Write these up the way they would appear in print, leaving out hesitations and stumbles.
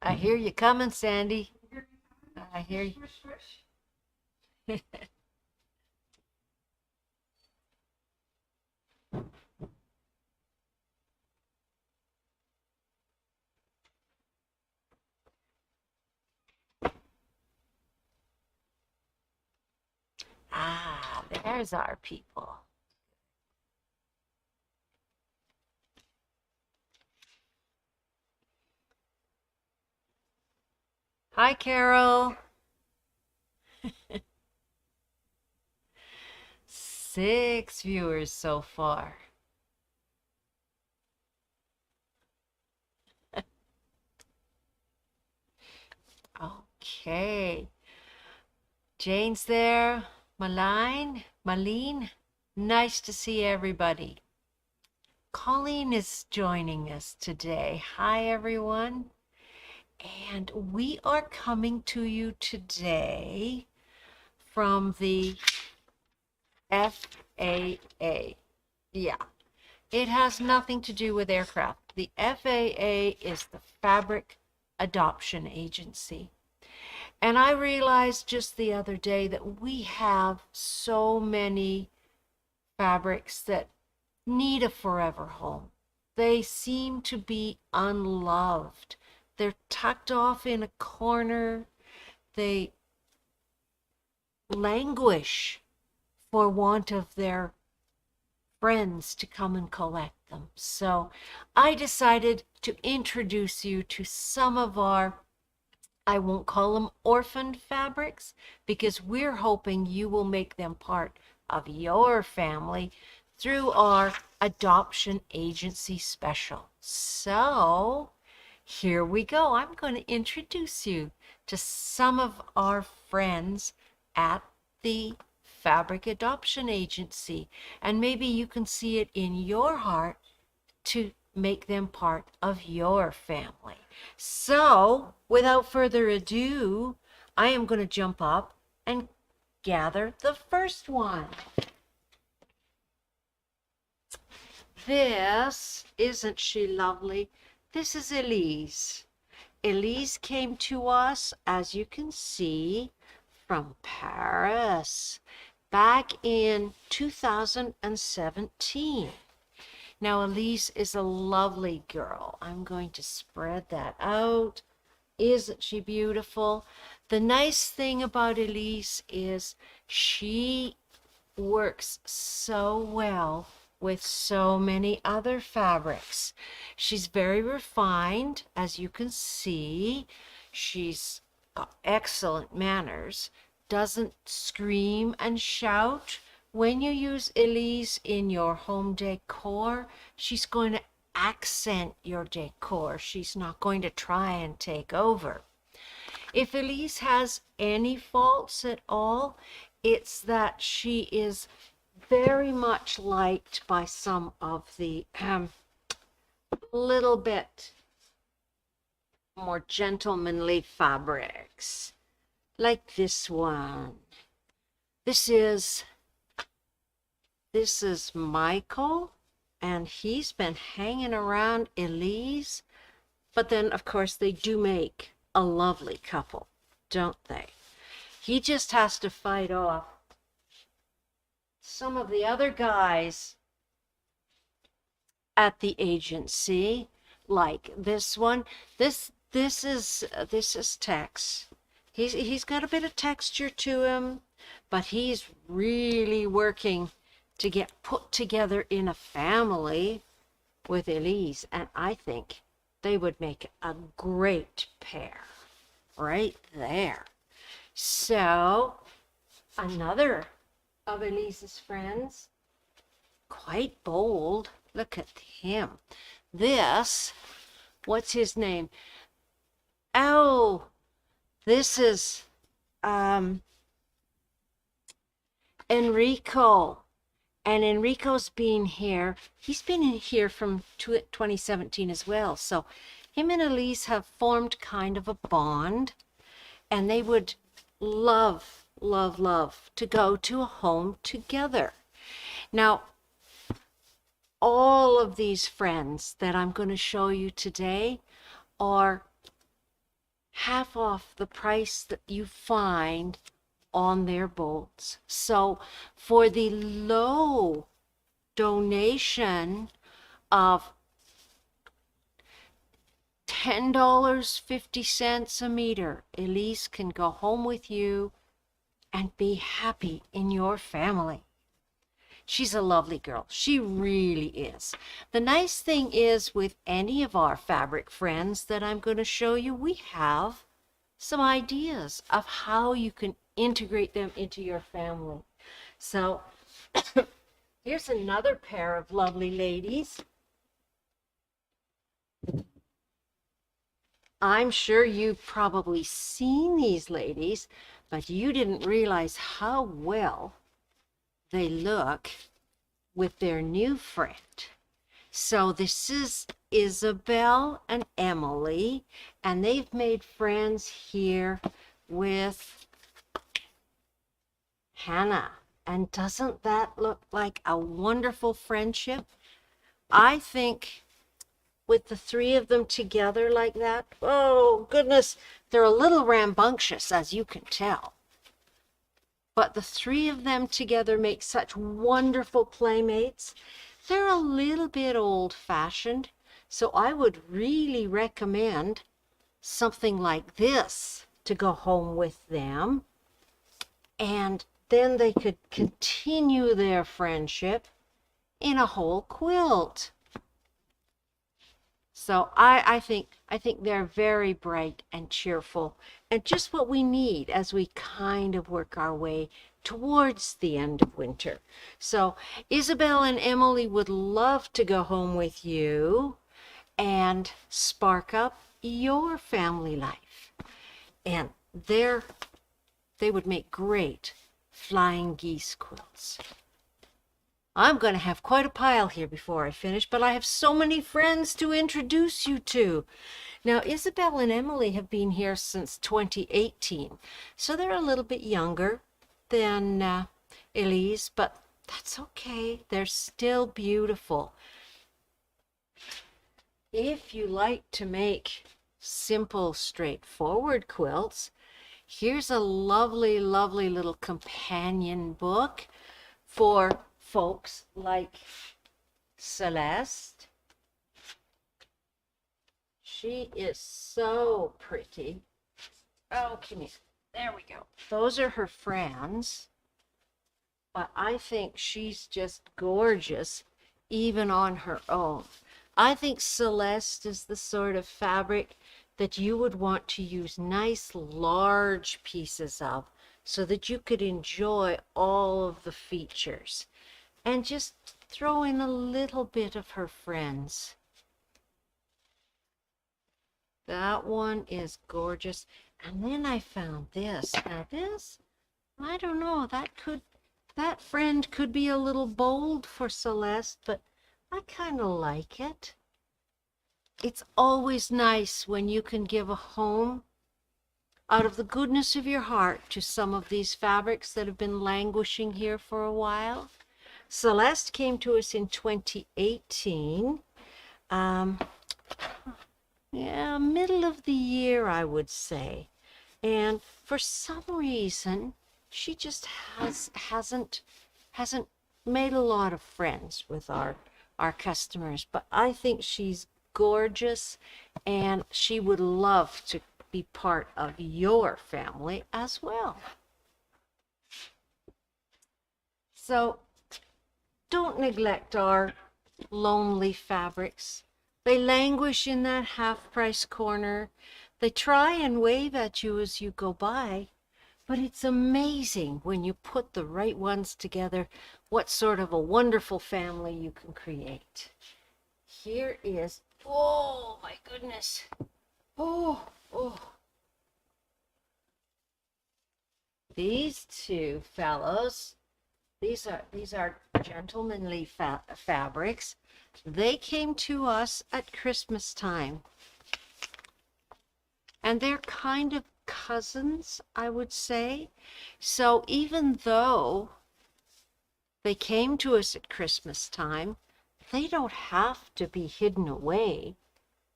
I hear you coming, Sandy. I hear you. Ah, there's our people. Hi, Carol. 6 viewers so far. Okay. Jane's there. Malene. Nice to see everybody. Colleen is joining us today. Hi, everyone. And we are coming to you today from the FAA. Yeah, it has nothing to do with aircraft. The FAA is the Fabric Adoption Agency. And I realized just the other day that we have so many fabrics that need a forever home. They seem to be unloved. They're tucked off in a corner. They languish for want of their friends to come and collect them. So I decided to introduce you to some of our, I won't call them orphaned fabrics, because we're hoping you will make them part of your family through our adoption agency special. So here we go. I'm going to introduce you to some of our friends at the Fabric Adoption Agency, and maybe you can see it in your heart to make them part of your family. So, without further ado, I am going to jump up and gather the first one. This, isn't she lovely? This is Elise. Elise came to us, as you can see, from Paris back in 2017. Now, Elise is a lovely girl. I'm going to spread that out. Isn't she beautiful? The nice thing about Elise is she works so well with so many other fabrics. She's very refined, as you can see. She's got excellent manners, doesn't scream and shout. When you use Elise in your home decor, she's going to accent your decor. She's not going to try and take over. If Elise has any faults at all, it's that she is very much liked by some of the little bit more gentlemanly fabrics, like this one. This is Michael, and he's been hanging around Elise, but then of course they do make a lovely couple, don't they? He just has to fight off some of the other guys at the agency, like this one. This is Tex. He's got a bit of texture to him, but he's really working to get put together in a family with Elise, and I think they would make a great pair right there. So another of Elise's friends, quite bold. Look at him. This, what's his name? Oh, this is Enrico. And Enrico's been here. He's been in here from 2017 as well. So him and Elise have formed kind of a bond, and they would love, love, love to go to a home together. Now, all of these friends that I'm going to show you today are half off the price that you find on their bolts. So for the low donation of $10.50 a meter, Elise can go home with you and be happy in your family. She's a lovely girl. She really is. The nice thing is with any of our fabric friends that I'm going to show you, we have some ideas of how you can integrate them into your family. So here's another pair of lovely ladies. I'm sure you've probably seen these ladies, but you didn't realize how well they look with their new friend. So this is Isabel and Emily, and they've made friends here with Hannah. And doesn't that look like a wonderful friendship? I think with the three of them together like that, oh goodness, they're a little rambunctious, as you can tell. But the three of them together make such wonderful playmates. They're a little bit old-fashioned, so I would really recommend something like this to go home with them. And then they could continue their friendship in a whole quilt. So I think they're very bright and cheerful, and just what we need as we kind of work our way towards the end of winter. So Isabel and Emily would love to go home with you and spark up your family life. And they would make great flying geese quilts. I'm going to have quite a pile here before I finish, but I have so many friends to introduce you to. Now, Isabel and Emily have been here since 2018, so they're a little bit younger than Elise, but that's okay. They're still beautiful. If you like to make simple, straightforward quilts, here's a lovely, lovely little companion book for folks like Celeste. She is so pretty. Oh, come here. There we go. Those are her friends. But I think she's just gorgeous, even on her own. I think Celeste is the sort of fabric that you would want to use nice, large pieces of so that you could enjoy all of the features. And just throw in a little bit of her friends. That one is gorgeous. And then I found this. Now this, I don't know, that friend could be a little bold for Celeste, but I kind of like it. It's always nice when you can give a home out of the goodness of your heart to some of these fabrics that have been languishing here for a while. Celeste came to us in 2018. Yeah, middle of the year, I would say. And for some reason, she just hasn't made a lot of friends with our customers. But I think she's gorgeous, and she would love to be part of your family as well. So don't neglect our lonely fabrics. They languish in that half-price corner. They try and wave at you as you go by, but it's amazing when you put the right ones together what sort of a wonderful family you can create. Here is, oh my goodness. Oh. These two fellows, these are gentlemanly fabrics. They came to us at Christmas time. And they're kind of cousins, I would say. So even though they came to us at Christmas time, they don't have to be hidden away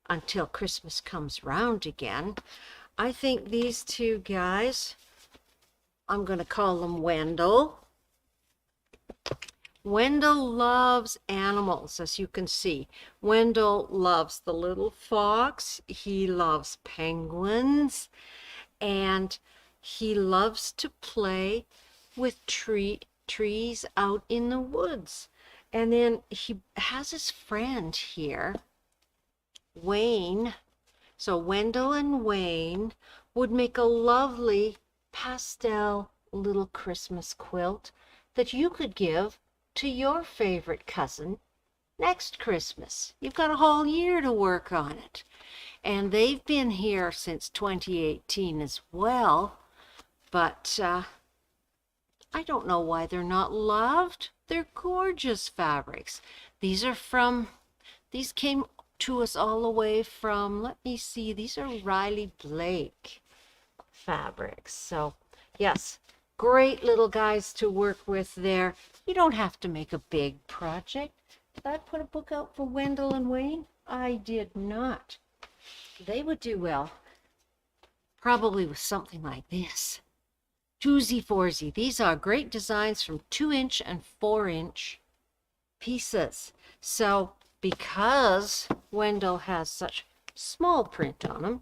until Christmas comes round again. I think these two guys, I'm going to call them Wendell. Wendell loves animals, as you can see. Wendell loves the little fox. He loves penguins. And he loves to play with trees out in the woods. And then he has his friend here, Wayne. So Wendell and Wayne would make a lovely pastel little Christmas quilt that you could give to your favorite cousin next Christmas. You've got a whole year to work on it. And they've been here since 2018 as well. But I don't know why they're not loved. They're gorgeous fabrics. These came to us all the way from, let me see, these are Riley Blake fabrics. So yes, great little guys to work with there. You don't have to make a big project. Did I put a book out for Wendell and Wayne? I did not. They would do well, probably with something like this. 2Z4Z. These are great designs from 2-inch and 4-inch pieces. So because Wendell has such small print on them,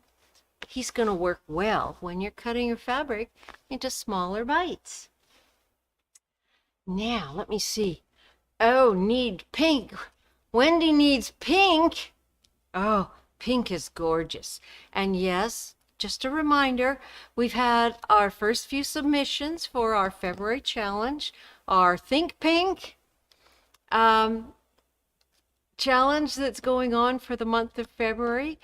he's going to work well when you're cutting your fabric into smaller bites. Now, let me see. Oh, need pink. Wendy needs pink. Oh, pink is gorgeous. And yes, just a reminder, we've had our first few submissions for our February challenge, our Think Pink challenge that's going on for the month of February.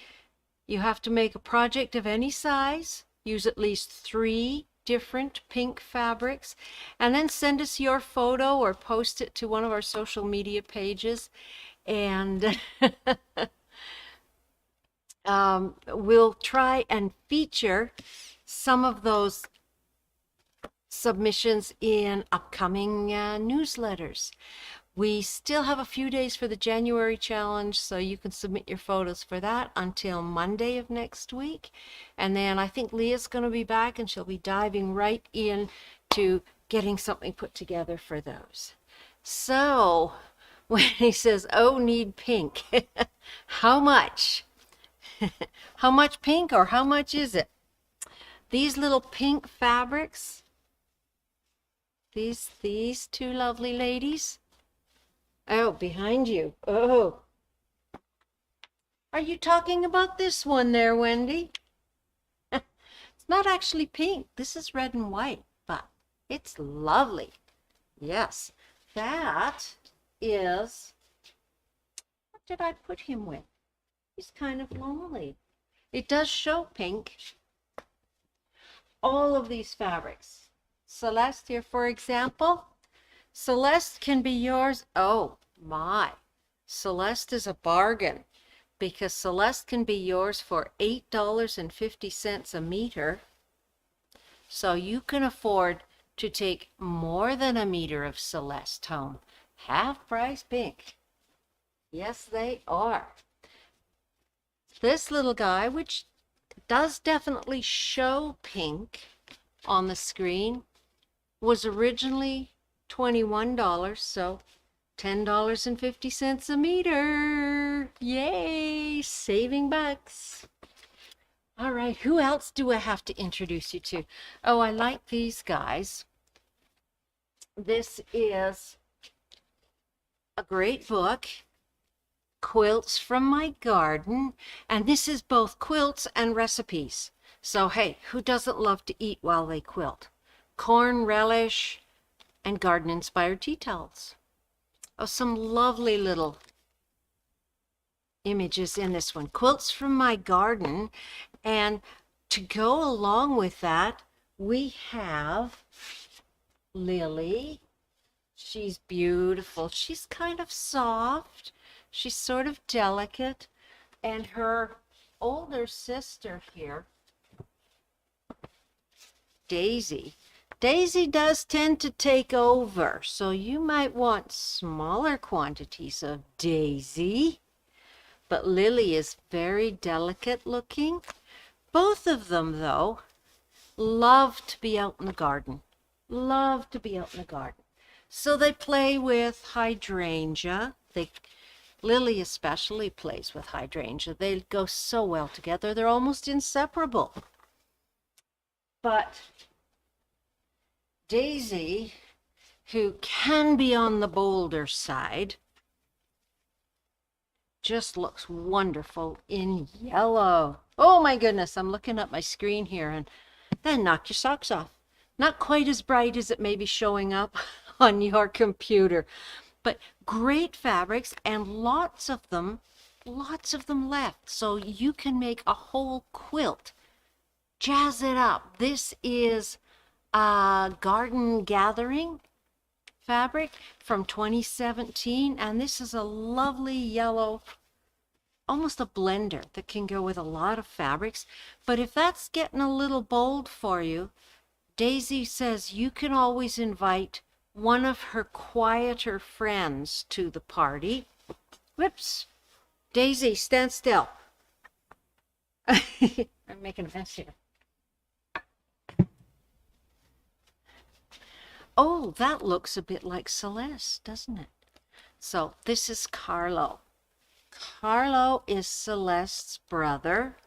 You have to make a project of any size, use at least 3 different pink fabrics, and then send us your photo or post it to one of our social media pages, and we'll try and feature some of those submissions in upcoming newsletters. We still have a few days for the January challenge, so you can submit your photos for that until Monday of next week. And then I think Leah's going to be back, and she'll be diving right in to getting something put together for those. So when he says, oh, need pink, how much? How much pink, or how much is it? These little pink fabrics, these two lovely ladies. Oh, behind you. Oh. Are you talking about this one there, Wendy? It's not actually pink. This is red and white, but it's lovely. Yes, that is, what did I put him with? He's kind of lonely. It does show pink. All of these fabrics. Celeste here, for example. Celeste can be yours. Oh my, Celeste is a bargain, because Celeste can be yours for $8.50 a meter. So you can afford to take more than a meter of Celeste home. Half price pink. Yes, they are. This little guy, which does definitely show pink on the screen, was originally $21, so $10.50 a meter. Yay, saving bucks. All right, who else do I have to introduce you to? Oh, I like these guys. This is a great book, Quilts from My Garden, and this is both quilts and recipes. So hey, who doesn't love to eat while they quilt? Corn relish and garden-inspired tea towels. Oh, some lovely little images in this one. Quilts from My Garden. And to go along with that, we have Lily. She's beautiful. She's kind of soft. She's sort of delicate. And her older sister here, Daisy. Daisy does tend to take over, so you might want smaller quantities of Daisy. But Lily is very delicate looking. Both of them, though, love to be out in the garden. Love to be out in the garden. So they play with hydrangea. Lily especially plays with hydrangea. They go so well together. They're almost inseparable. But Daisy, who can be on the bolder side, just looks wonderful in yellow. Oh my goodness, I'm looking at my screen here and then knock your socks off. Not quite as bright as it may be showing up on your computer, but great fabrics and lots of them left. So you can make a whole quilt. Jazz it up. This is a Garden Gathering fabric from 2017, and this is a lovely yellow, almost a blender that can go with a lot of fabrics. But if that's getting a little bold for you, Daisy says you can always invite one of her quieter friends to the party. Whoops. Daisy, stand still. I'm making a mess here. Oh, that looks a bit like Celeste, doesn't it? So this is Carlo. Carlo is Celeste's brother,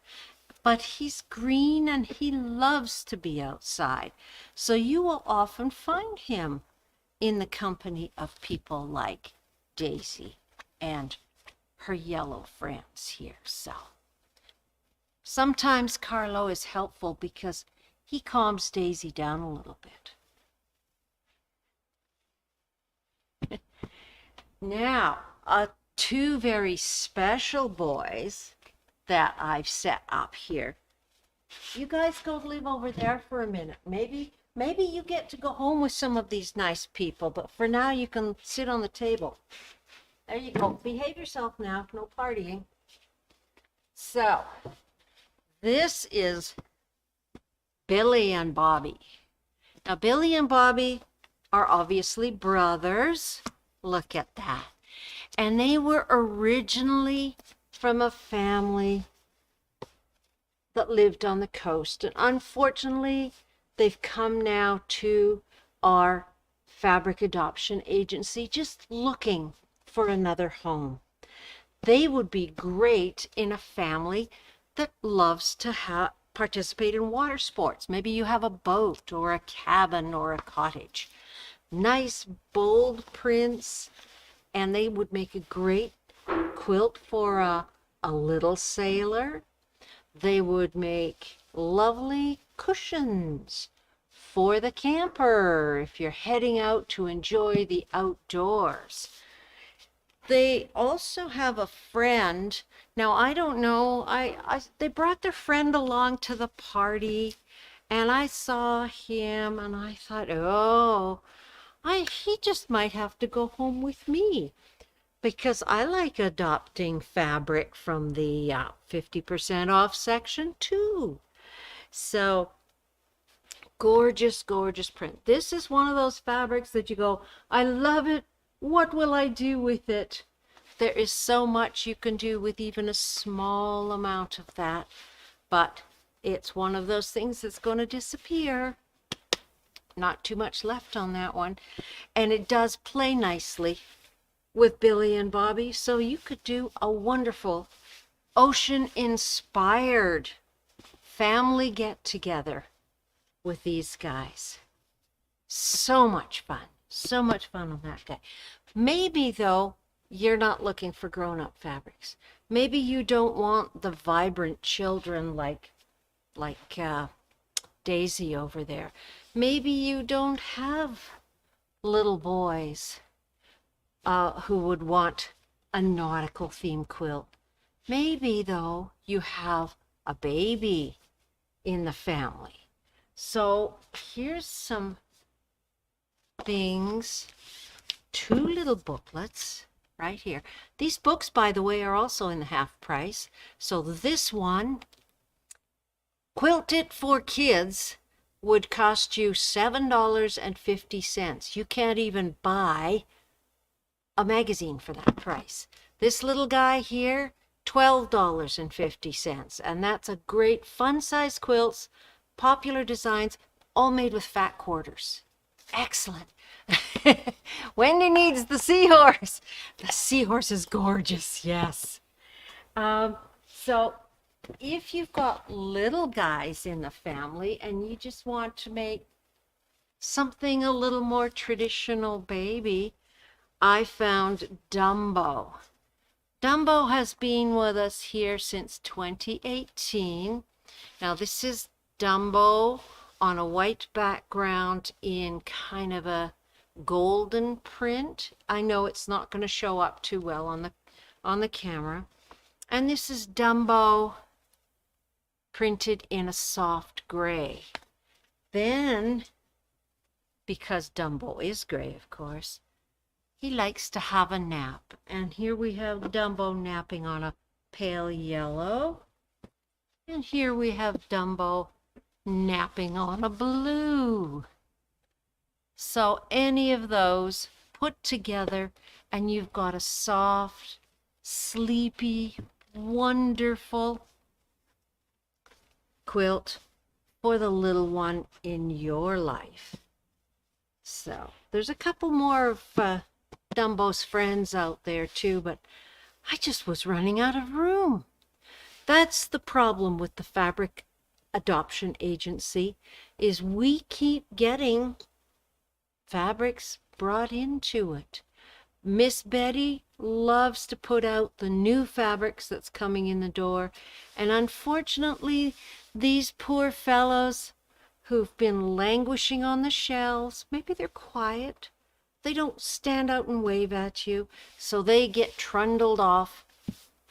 but he's green and he loves to be outside. So you will often find him in the company of people like Daisy and her yellow friends here. So sometimes Carlo is helpful because he calms Daisy down a little bit. Now, two very special boys that I've set up here. You guys go live over there for a minute. Maybe you get to go home with some of these nice people, but for now you can sit on the table. There you go. Behave yourself now. No partying. So, this is Billy and Bobby. Now, Billy and Bobby are obviously brothers. Look at that. And they were originally from a family that lived on the coast. And unfortunately, they've come now to our fabric adoption agency just looking for another home. They would be great in a family that loves to participate in water sports. Maybe you have a boat or a cabin or a cottage. Nice, bold prints, and they would make a great quilt for a little sailor. They would make lovely cushions for the camper if you're heading out to enjoy the outdoors. They also have a friend. Now, I don't know, they brought their friend along to the party, and I saw him, and I thought, oh, he just might have to go home with me because I like adopting fabric from the 50% off section too. So gorgeous, gorgeous print. This is one of those fabrics that you go, I love it. What will I do with it? There is so much you can do with even a small amount of that, but it's one of those things that's going to disappear. Not too much left on that one. And it does play nicely with Billy and Bobby. So you could do a wonderful ocean-inspired family get-together with these guys. So much fun. So much fun on that day. Maybe, though, you're not looking for grown-up fabrics. Maybe you don't want the vibrant children like Daisy over there. Maybe you don't have little boys who would want a nautical theme quilt. Maybe, though, you have a baby in the family. So here's some things, two little booklets right here. These books, by the way, are also in the half price. So this one, Quilt It for Kids, would cost you $7.50. You can't even buy a magazine for that price. This little guy here, $12.50. And that's a great fun size quilts, popular designs, all made with fat quarters. Excellent. Wendy needs the seahorse. The seahorse is gorgeous, yes. So if you've got little guys in the family and you just want to make something a little more traditional baby, I found Dumbo. Dumbo has been with us here since 2018. Now this is Dumbo on a white background in kind of a golden print. I know it's not going to show up too well on the camera. And this is Dumbo printed in a soft gray. Then, because Dumbo is gray, of course, he likes to have a nap. And here we have Dumbo napping on a pale yellow. And here we have Dumbo napping on a blue. So any of those put together and you've got a soft, sleepy, wonderful quilt for the little one in your life. So there's a couple more of Dumbo's friends out there too, but I just was running out of room. That's the problem with the Fabric Adoption Agency, is we keep getting fabrics brought into it. Miss Betty loves to put out the new fabrics that's coming in the door, and unfortunately these poor fellows who've been languishing on the shelves, maybe they're quiet, they don't stand out and wave at you, so they get trundled off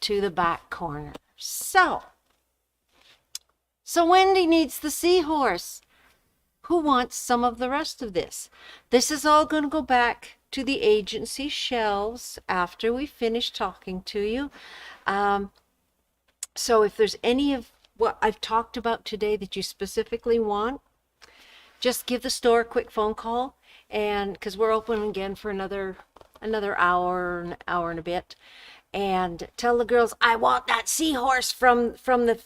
to the back corner. So Wendy needs the seahorse. Who wants some of the rest of this? This is all going to go back to the agency shelves after we finish talking to you. So if there's any of what I've talked about today that you specifically want, just give the store a quick phone call, and because we're open again for another hour, an hour and a bit, and tell the girls, I want that seahorse from the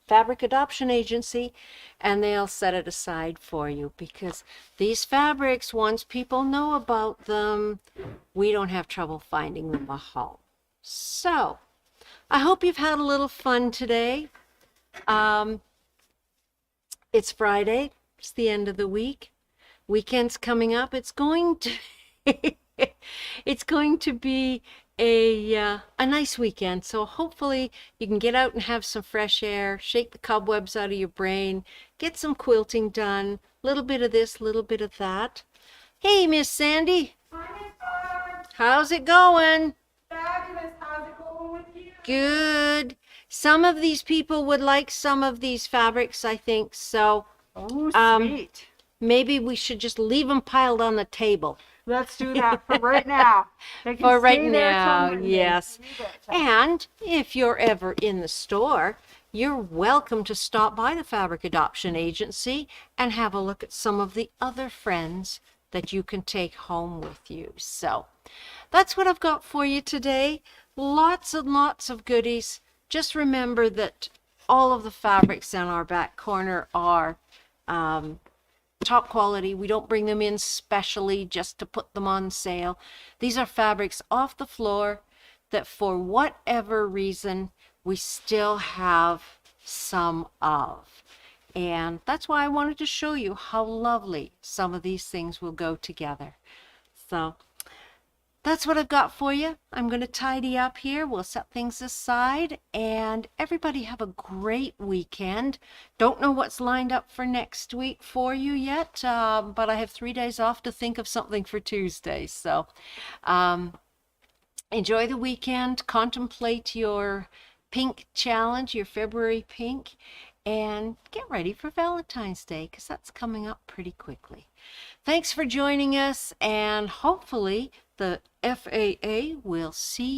Fabric Adoption Agency, and they'll set it aside for you, because these fabrics, once people know about them, we don't have trouble finding them a home. So I hope you've had a little fun today. It's Friday. It's the end of the week. Weekend's coming up. It's going to it's going to be a nice weekend. So hopefully you can get out and have some fresh air, shake the cobwebs out of your brain, get some quilting done, a little bit of this, a little bit of that. Hey, Miss Sandy. Hi, Miss Barb. How's it going? Fabulous. How's it going with you? Good. Some of these people would like some of these fabrics, I think. So Oh, sweet. maybe we should just leave them piled on the table. Let's do that for right now. They can For right stay there till now, Monday. yes. You betcha. And if you're ever in the store, you're welcome to stop by the Fabric Adoption Agency and have a look at some of the other friends that you can take home with you. So that's what I've got for you today. Lots and lots of goodies. Just remember that all of the fabrics in our back corner are top quality. We don't bring them in specially just to put them on sale. These are fabrics off the floor that for whatever reason we still have some of. And that's why I wanted to show you how lovely some of these things will go together. So that's what I've got for you. I'm going to tidy up here. We'll set things aside, and everybody have a great weekend. Don't know what's lined up for next week for you yet, but I have 3 days off to think of something for Tuesday. So enjoy the weekend. Contemplate your pink challenge, your February pink, and get ready for Valentine's Day, because that's coming up pretty quickly. Thanks for joining us, and hopefully the FAA will see